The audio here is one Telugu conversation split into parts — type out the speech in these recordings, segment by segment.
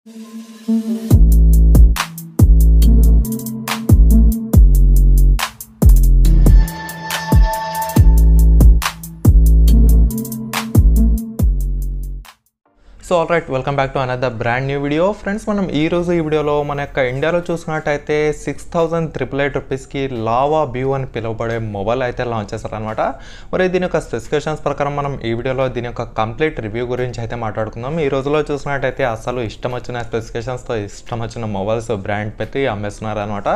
So alright, welcome back to another brand new video. Friends, మనం ఈ రోజు ఈ వీడియోలో మన యొక్క ఇండియాలో చూసుకున్నట్టయితే 6,888 రూపీస్కి లావా వ్యూ అని పిలువబడే మొబైల్ అయితే లాంచ్ చేశారనమాట. మరి దీని యొక్క స్పెసిఫికేషన్స్ ప్రకారం మనం ఈ వీడియోలో దీని యొక్క కంప్లీట్ రివ్యూ గురించి అయితే మాట్లాడుకుందాం. ఈ రోజులో చూసుకున్నట్టయితే అసలు ఇష్టం వచ్చిన స్పెసిఫికేషన్స్తో ఇష్టం వచ్చిన మొబైల్స్ బ్రాండ్ పెట్టి అమ్మేస్తున్నారు అనమాట.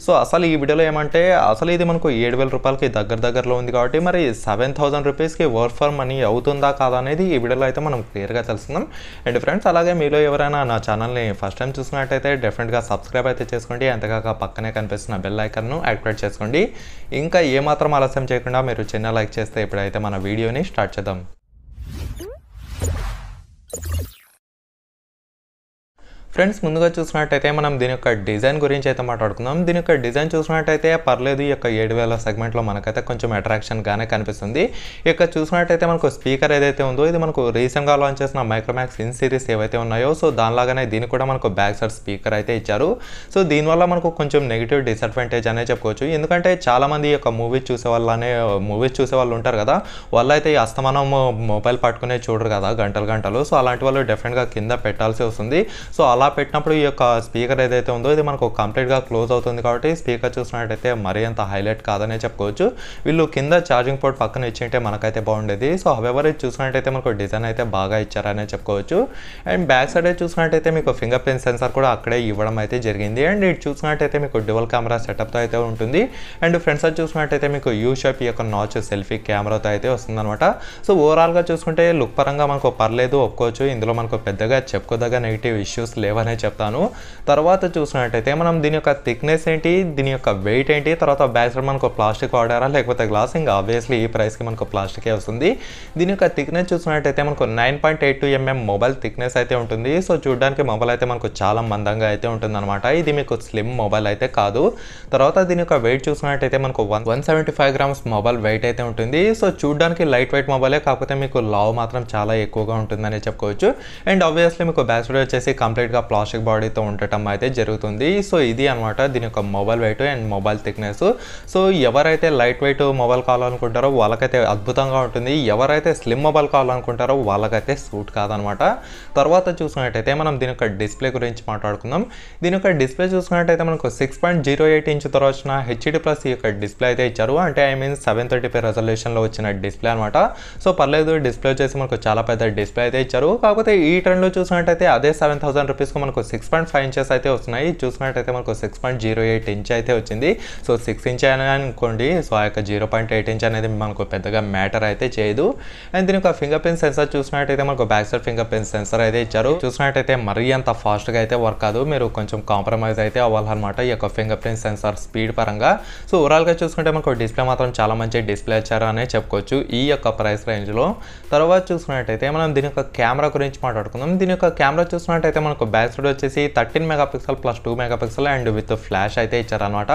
సో అసలు ఈ వీడియోలో ఏమంటే అసలు ఇది మనకు 7,000 రూపాయలకి దగ్గరలో ఉంది కాబట్టి మరి 7,000 రూపీస్కి వర్క్ ఫర్ మనీ అవుతుందా కాదా అనేది ఈ వీడియోలో అయితే మనం క్లియర్గా తెలుసుకుందాం. అండ్ ఫ్రెండ్స్, అలాగే మీలో ఎవరైనా నా ఛానల్ని ఫస్ట్ టైం చూసినట్టయితే డెఫినెట్గా సబ్స్క్రైబ్ అయితే చేసుకోండి. అంతేకాక పక్కనే కనిపిస్తున్న బెల్ ఐకాన్ను యాక్టివేట్ చేసుకోండి. ఇంకా ఏమాత్రం ఆలస్యం చేయకుండా మీరు చిన్న లైక్ చేస్తే ఇప్పుడైతే మన వీడియోని స్టార్ట్ చేద్దాం. ఫ్రెండ్స్, ముందుగా చూసినట్టయితే మనం దీని యొక్క డిజైన్ గురించి అయితే మాట్లాడుకుందాం. దీని యొక్క డిజైన్ చూసినట్టయితే పర్లేదు, ఈ యొక్క 7,000 సెగ్మెంట్లో మనకైతే కొంచెం అట్రాక్షన్గానే కనిపిస్తుంది. ఇక చూసినట్టయితే మనకు స్పీకర్ ఏదైతే ఉందో ఇది మనకు రీసెంట్గా లాంచ్ చేసిన మైక్రోమాక్స్ ఇన్ సిరీస్ ఏవైతే ఉన్నాయో సో దానిలాగానే దీనికి కూడా మనకు బ్యాక్ సైడ్ స్పీకర్ అయితే ఇచ్చారు. సో దీనివల్ల మనకు కొంచెం నెగిటివ్ డిసడ్వాంటేజ్ అనే చెప్పుకోవచ్చు. ఎందుకంటే చాలామంది ఈ యొక్క మూవీస్ చూసే వాళ్ళు ఉంటారు కదా, వాళ్ళు అయితే ఈ అస్తమానం మొబైల్ పట్టుకునే చూడరు కదా గంటలు. సో అలాంటి వాళ్ళు డెఫినెట్గా కింద పెట్టాల్సి వస్తుంది. సో అలా పెట్టినప్పుడు ఈ యొక్క స్పీకర్ ఏదైతే ఉందో ఇది మనకు కంప్లీట్గా క్లోజ్ అవుతుంది కాబట్టి స్పీకర్ చూసినట్టయితే మరీ అంత హైలైట్ కాదనే చెప్పుకోవచ్చు. వీళ్ళు కింద ఛార్జింగ్ పోర్ట్ పక్కన ఇచ్చింటే మనకైతే బాగుండేది. సో హవెవర్ ఇది చూసినట్టయితే మనకు డిజైన్ అయితే బాగా ఇచ్చారనే చెప్పుకోవచ్చు. అండ్ బ్యాక్ సైడ్ చూసినట్టయితే మీకు ఫింగర్ ప్రింట్ సెన్సార్ కూడా అక్కడే ఇవ్వడం అయితే జరిగింది. అండ్ ఇది చూసినట్టయితే మీకు డ్యువల్ కెమెరా సెటప్తో అయితే ఉంటుంది. అండ్ ఫ్రంట్ సైడ్ చూసినట్టయితే మీకు యూ షేప్ ఈ యొక్క నాచ్ సెల్ఫీ కెమెరాతో అయితే వస్తుందన్నమాట. సో ఓవరాల్గా చూసుకుంటే లుక్ పరంగా మనకు పర్లేదు, ఒప్పుకోవచ్చు. ఇందులో మనకు పెద్దగా చెప్పుకోదగ్గ నెగిటివ్ ఇష్యూస్ లేవనే చెప్తాను. తర్వాత చూసినట్టయితే మనం దీని యొక్క థిక్నెస్ ఏంటి, దీని యొక్క వెయిట్ ఏంటి, తర్వాత బ్యాక్ సైడ్ మనకు ప్లాస్టిక్ వాడారా లేకపోతే గ్లాస్, ఇంకా ఆబ్వియస్లీ ఈ ప్రైస్కి మనకు ప్లాస్టికే వస్తుంది. దీని యొక్క థిక్నెస్ చూసినట్టయితే మనకు 9.82 mm మొబైల్ థిక్నెస్ అయితే ఉంటుంది. సో చూడడానికి మొబైల్ అయితే మనకు చాలా మందంగా అయితే ఉంటుందన్నమాట. ఇది మీకు స్లిమ్ మొబైల్ అయితే కాదు. తర్వాత దీని యొక్క వెయిట్ చూసినట్టయితే మనకు 175 గ్రామ్స్ మొబైల్ వెయిట్ అయితే ఉంటుంది. సో చూడడానికి లైట్ వెయిట్ మొబైలే, కాకపోతే మీకు లావ్ మాత్రం చాలా ఎక్కువగా ఉంటుందని చెప్పుకోవచ్చు. అండ్ ఆబ్వియస్లీ మీకు బ్యాక్ సైడ్ వచ్చేసి కంప్లీట్గా ప్లాస్టిక్ బాడీతో ఉండటం అయితే జరుగుతుంది. సో ఇది అనమాట దీని యొక్క mobile wait and mobile thickness. So ఎవరైతే లైట్ వెయిట్ మొబైల్ కావాలనుకుంటారో వాళ్ళకైతే అద్భుతంగా ఉంటుంది. ఎవరైతే స్లిమ్ మొబైల్ కావాలనుకుంటారో వాళ్ళకైతే సూట్ కాదనమాట. తర్వాత చూసినట్టయితే మనం దీని యొక్క డిస్ప్లే గురించి మాట్లాడుకుందాం. దీని యొక్క డిస్ప్లే చూసినట్టయితే మనకు 6.08 ఇంచుతో వచ్చిన హెచ్డి ప్లస్ ఈ యొక్క డిస్ప్లే అయితే ఇచ్చారు. అంటే 720p రెజల్యూషన్లో వచ్చిన డిస్ప్లే అనమాట. సో పర్లేదు, డిస్ప్లే వచ్చేసి మనకు చాలా పెద్ద డిస్ప్లే అయితే ఇచ్చారు. కాకపోతే ఈ ట్రెండ్లో చూసినట్టయితే అదే 7,000 రూపీస్కి మనకు 6.5 ఇంచెస్ అయితే వస్తున్నాయి. చూసినట్టయితే మనకు 6.08 ఇంచ్ అయితే వచ్చింది. సో 6 ఇంచ్ అని అనుకోండి. సో ఆ యొక్క 0.8 ఇంచ్ అనేది మనకు పెద్దగా మ్యాటర్ అయితే చేయదు. అండ్ దీని యొక్క ఫింగర్ ప్రింట్ సెన్సార్ చూసినట్టయితే మనకు back side finger print censor అయితే ఇచ్చారు. చూసినట్టయితే మరీ అంత ఫాస్ట్గా అయితే వర్క్ కాదు, మీరు కొంచెం కాంప్రమైజ్ అయితే అవ్వాలన్నమాట ఈ యొక్క ఫింగర్ ప్రింట్ సెన్సార్ స్పీడ్ పరంగా. సో ఓవరాల్గా చూసుకుంటే మనకు డిస్ప్లే మాత్రం చాలా మంచి డిస్ప్లే ఇచ్చారు అనే చెప్పుకోవచ్చు ఈ యొక్క ప్రైస్ రేంజ్లో. తర్వాత చూసినట్టయితే మనం దీని యొక్క కెమెరా గురించి మాట్లాడుకుందాం. దీని యొక్క కెమెరా చూసినట్టయితే మనకు బ్యాక్ సైడ్ వచ్చేసి 13 megapixel plus 2 megapixel and with flash అయితే ఇచ్చారనమాట.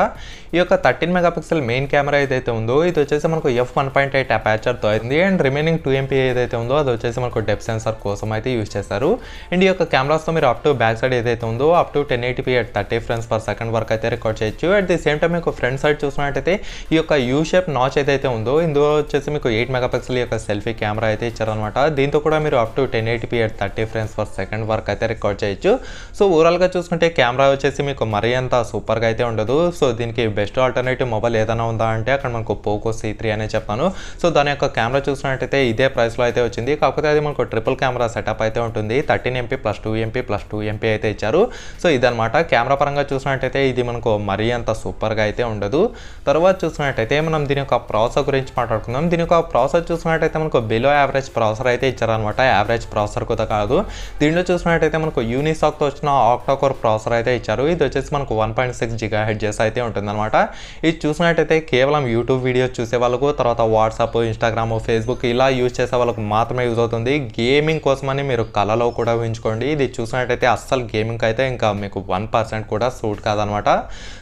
ఈ యొక్క 13 మెగాపిక్సెల్ మెయిన్ కెమెరా ఏదైతే ఉందో ఇది వచ్చేసి మనకు f1.8 అపాచర్తో అయింది. అండ్ రిమైనింగ్ 2 MP ఏదైతే ఉందో అది వచ్చేసి మనకు డెప్త్ సెన్సార్ కోసం అయితే యూజ్ చేశారు. అండ్ ఈ యొక్క కెమెరాస్తో మీరు అప్ టు బ్యాక్ సైడ్ ఏదైతే ఉందో up to 1080p at 30 frames per second వరకు అయితే రికార్డ్ చేయొచ్చు. అట్ ది సేమ్ టైం మీకు ఫ్రంట్ సైడ్ చూసినట్టయితే ఈ యొక్క యూ షేప్ నాచ్ ఏదైతే ఉందో ఇందులో వచ్చేసి మీకు 8 మెగాపిక్సెల్ యొక్క సెల్ఫీ కెమెరా అయితే ఇచ్చారనమాట. దీంతో కూడా మీరు up to 1080p at 30 frames per second వరకు అయితే రికార్డ్ చేయొచ్చు. సో ఓవరాల్గా చూసుకుంటే కెమెరా వచ్చేసి మీకు మరీ అంత సూపర్గా అయితే ఉండదు. సో దీనికి బెస్ట్ ఆల్టర్నేటివ్ మొబైల్ ఏదైనా ఉందా అంటే అక్కడ మనకు పోకో C3 అనే చెప్తాను. సో దాని యొక్క కెమెరా చూసినట్టయితే ఇదే ప్రైస్లో అయితే వచ్చింది. కాకపోతే అది మనకు ట్రిపుల్ కెమెరా సెటప్ అయితే ఉంటుంది. 13 MP plus 2 MP plus 2 MP అయితే ఇచ్చారు. సో ఇదనమాట కెమెరా పరంగా చూసినట్టయితే ఇది మనకు మరీ అంత సూపర్గా అయితే ఉండదు. తర్వాత చూసినట్టయితే మనం దీని యొక్క ప్రాసెసర్ గురించి మాట్లాడుకుందాం. దీని యొక్క ప్రాసెసర్ చూసినట్టయితే మనకు బిలో యావరేజ్ ప్రాసెసర్ అయితే ఇచ్చారనమాట. యావరేజ్ ప్రాసెసర్ కూడా కాదు. దీంట్లో చూసినట్టయితే మనకు యూనిసాక్తో వచ్చిన ఆక్టా కోర్ ప్రాసెసర్ అయితే ఇచ్చారు. ఇది వచ్చేసి మనకు 1.6 GHz అయితే ఉంటుందన్నమాట. ఇది చూసినట్టయితే కేవలం యూట్యూబ్ వీడియోస్ చూసే వాళ్ళకు, తర్వాత వాట్సాప్, ఇన్స్టాగ్రామ్, ఫేస్బుక్ ఇలా యూజ్ చేసే వాళ్ళకు మాత్రమే యూజ్ అవుతుంది. గేమింగ్ కోసమని మీరు కళలో కూడా ఊహించుకోండి. ఇది చూసినట్టయితే అస్సలు గేమింగ్ అయితే ఇంకా మీకు 1% కూడా సూట్ కాదనమాట.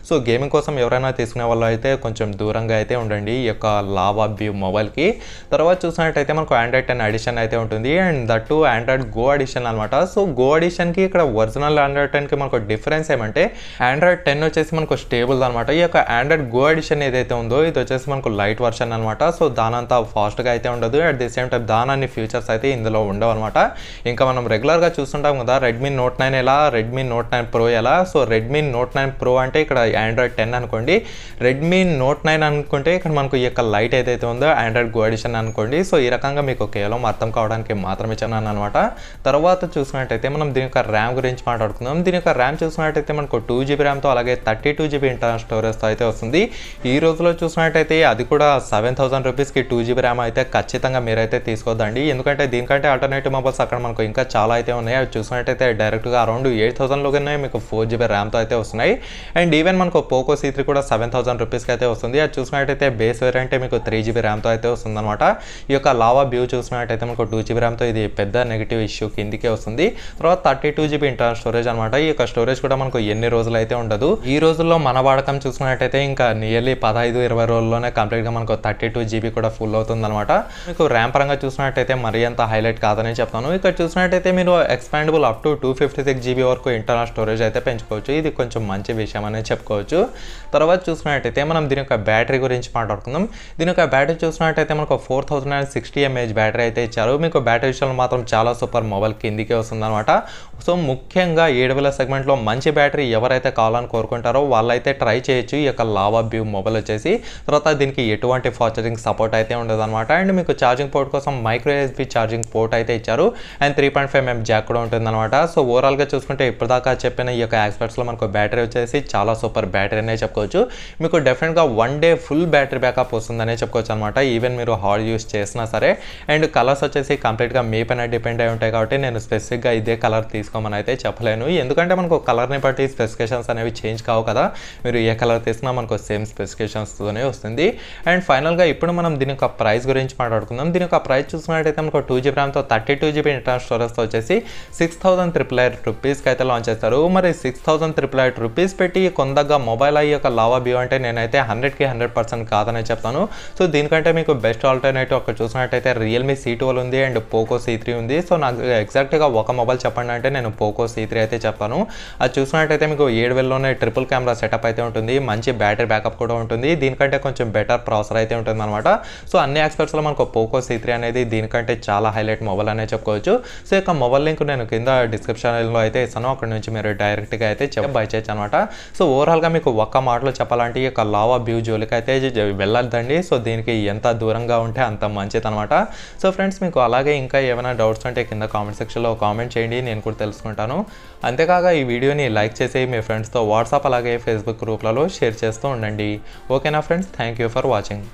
సో గేమింగ్ కోసం ఎవరైనా తీసుకునే వాళ్ళు అయితే కొంచెం దూరంగా అయితే ఉండండి ఈ యొక్క లావా వ్యూ మొబైల్కి. తర్వాత చూసినట్టయితే మనకు Android 10 ఎడిషన్ అయితే ఉంటుంది. And that android go edition అనమాట. సో గో ఎడిషన్కి ఇక్కడ ఒరిజినల్ ఆండ్రాయిడ్ 10కి మనకు డిఫరెన్స్ ఏమంటే ఆండ్రాయిడ్ 10 వచ్చేసి మనకు స్టేబుల్ అనమాట. ఈ యొక్క ఆండ్రాయిడ్ గో ఎడిషన్ ఏదైతే ఉందో ఇది వచ్చేసి మనకు లైట్ వర్షన్ అనమాట. సో దానంతా ఫాస్ట్గా అయితే ఉండదు. అట్ ది సేమ్ టైం దాని ఫీచర్స్ అయితే ఇందులో ఉండవు అనమాట. ఇంకా మనం రెగ్యులర్గా చూస్తుంటాం కదా రెడ్మీ నోట్ 9 ఎలా, రెడ్మీ నోట్ 9 ప్రో ఎలా. సో రెడ్మీ నోట్ 9 ప్రో అంటే ఇక్కడ ఆండ్రాయిడ్ 10 అనుకోండి, రెడ్మీ నోట్ 9 అనుకుంటే ఇక్కడ మనకు ఈ యొక్క లైట్ ఏదైతే ఉందో ఆండ్రాయిడ్ గో ఎడిషన్ అనుకోండి. సో ఈ రకంగా మీకు కేవలం అర్థం కావడానికి మాత్రమే చెప్పాను అనమాట. తర్వాత చూసినట్టయితే మనం దీని యొక్క ర్యామ్ గురించి మాట్లాడుకుందాం. దీని యొక్క ర్యామ్ చూసినట్టయితే మనకు 2GB ర్యామ్తో అలాగే 32GB ఇంటర్నల్ స్టోరేజ్తో అయితే వస్తుంది. ఈ రోజులో చూసినట్టయితే అది కూడా 7000 రూపీస్కి 2GB ర్యామ్ అయితే ఖచ్చితంగా మీరైతే తీసుకోవద్దండి. ఎందుకంటే దీనికంటే ఆల్టర్నేటివ్ మొబైల్స్ అక్కడ మనకు ఇంకా చాలా అయితే ఉన్నాయి. అవి చూసినట్టయితే డైరెక్ట్గా అరౌండ్ 8000లోనే మీకు 4GB ర్యామ్తో అయితే వస్తున్నాయి. అండ్ ఈవెన్ మనకు పోకో C3 కూడా 7000 రూపీస్కి అయితే వస్తుంది. అది చూసినట్టయితే బేస్ వేరియంటే మీకు 3GB ర్యామ్తో అయితే వస్తుంది అనమాట. ఈ యొక్క లావా వ్యూ చూసినట్టయితే మనకు 2GB ర్యామ్తో ఇది పెద్ద నెగిటివ్ ఇష్యూ కిందికే వస్తుంది. తర్వాత 32GB ఇంటర్నల్ స్టోరేజ్ అనమాట. ఈ యొక్క స్టోరేజ్ కూడా మనకు ఎన్ని రోజులు అయితే ఉండదు. ఈ రోజుల్లో మన వాడకం చూసుకున్నట్టయితే ఇంకా నియర్లీ 15-20 రోజుల్లోనే కంప్లీట్గా మనకు 32GB కూడా ఫుల్ అవుతుంది అనమాట. మీకు ర్యామ్ పరంగా చూసినట్టయితే మరీ అంత హైలైట్ కాదని చెప్తాను. ఇక్కడ చూసినట్టయితే మీరు ఎక్స్పాండబుల్ అప్ టు 256GB వరకు ఇంటర్నల్ స్టోరేజ్ అయితే పెంచుకోవచ్చు. ఇది కొంచెం మంచి విషయం అనేది చెప్పుకోవచ్చు. తర్వాత చూసినట్టయితే మనం దీని యొక్క బ్యాటరీ గురించి మాట్లాడుకుందాం. దీని యొక్క బ్యాటరీ చూసినట్టయితే మనకు 4060 mAh బ్యాటరీ అయితే ఇచ్చారు. మీకు బ్యాటరీ విషయంలో మాత్రం చాలా సూపర్ మొబైల్ కిందికే వస్తుంది అనమాట. సో ముఖ్యంగా 7000 సెగ్మెంట్లో మంచి బ్యాటరీ ఎవరైతే కావాలని కోరుకుంటారో వాళ్ళైతే ట్రై చేయొచ్చు ఈ యొక్క లావా వ్యూ మొబైల్ వచ్చేసి. తర్వాత దీనికి ఎటువంటి ఫాస్ట్ ఛార్జింగ్ సపోర్ట్ అయితే ఉండదు అనమాట. అండ్ మీకు ఛార్జింగ్ పోర్ట్ కోసం మైక్రో USB ఛార్జింగ్ పోర్ట్ అయితే ఇచ్చారు. అండ్ 3.5mm జాక్ కూడా ఉంటుంది అనమాట. సో ఓవరాల్గా చూసుకుంటే ఇప్పటిదాకా చెప్పిన ఈ యొక్క ఆస్పెక్ట్స్లో మనకు బ్యాటరీ వచ్చేసి చాలా సూపర్ బ్యాటరీ అనే చెప్పుకోవచ్చు. మీకు డెఫినెట్గా 1 డే ఫుల్ బ్యాటరీ బ్యాకప్ వస్తుందనే చెప్పుకోవచ్చు అనమాట. ఈవెన్ మీరు హార్డ్ యూస్ చేసినా సరే. అండ్ కలర్స్ వచ్చేసి కంప్లీట్గా మీ పైన డిపెండ్ అయి ఉంటాయి కాబట్టి నేను స్పెసిఫిక్గా ఇదే కలర్ తీసుకోమని అయితే చెప్పలేను. ఎందుకంటే మనకు కలర్ని బట్టి స్పెసిఫికేషన్స్ అనేవి చేంజ్ కావు కదా. మీరు ఏ కలర్ తీసినా మనకు సేమ్ స్పెసిఫికేషన్స్తోనే వస్తుంది. అండ్ ఫైనల్గా ఇప్పుడు మనం దీని యొక్క ప్రైస్ గురించి మాట్లాడుకుందాం. దీని యొక్క ప్రైస్ చూసినట్టయితే మనకు 2GB ర్యామ్తో 32GB ఇంటర్నల్ స్టోరేజ్తో వచ్చేసి 6888 రూపీస్కి అయితే లాంచ్ చేస్తారు. మరి 6888 రూపీస్ పెట్టి కొందగా మొబైల్ ఈ యొక్క లావా వ్యూ అంటే నేనైతే 100కి 100% కాదనే చెప్తాను. సో దీనికంటే మీకు బెస్ట్ ఆల్టర్నేటివ్ అక్కడ చూసినట్టయితే రియల్మీ C12 ఉంది అండ్ పోకో C3 ఉంది. సో నాకు ఎగ్జాక్ట్గా ఒక మొబైల్ చెప్పండి అంటే నేను పోకో C3 అయితే చెప్తాను. అది చూసినట్టయితే మీకు 7000లోనే ట్రిపుల్ కెమెరా సెటప్ అయితే ఉంటుంది. మంచి బ్యాటరీ బ్యాకప్ కూడా ఉంటుంది. దీనికంటే కొంచెం బెటర్ ప్రాసెసర్ అయితే ఉంటుంది అనమాట. సో అన్ని ఆస్పెక్ట్స్లో మనకు పోకో C3 అనేది దీనికంటే చాలా హైలైట్ మొబైల్ అనే చెప్పుకోవచ్చు. సో ఇక మొబైల్ లింక్ నేను కింద డిస్క్రిప్షన్లో అయితే ఇస్తాను. అక్కడ నుంచి మీరు డైరెక్ట్గా అయితే బై చేయొచ్చు అనమాట. సో ఓవరాల్గా మీకు ఒక్క మాటలో చెప్పాలంటే ఈ యొక్క లావా వ్యూ జోలికి అయితే వెళ్ళొద్దండి. సో దీనికి ఎంత దూరంగా ఉంటే అంత మంచిది అనమాట. సో ఫ్రెండ్స్ మీకు అలాగే ఇంకా ఏమైనా డౌట్స్ ఉంటే కింద కామెంట్ సెక్షన్లో కామెంట్ చేయండి, నేను కూడా తెలుసుకుంటాను. అంతేకాక ఈ వీడియోని లైక్ చేసి మీ ఫ్రెండ్స్తో వాట్సాప్ అలాగే ఫేస్బుక్ గ్రూప్లలో షేర్ చేస్తూ ఉండండి. ఓకేనా friends, thank you for watching.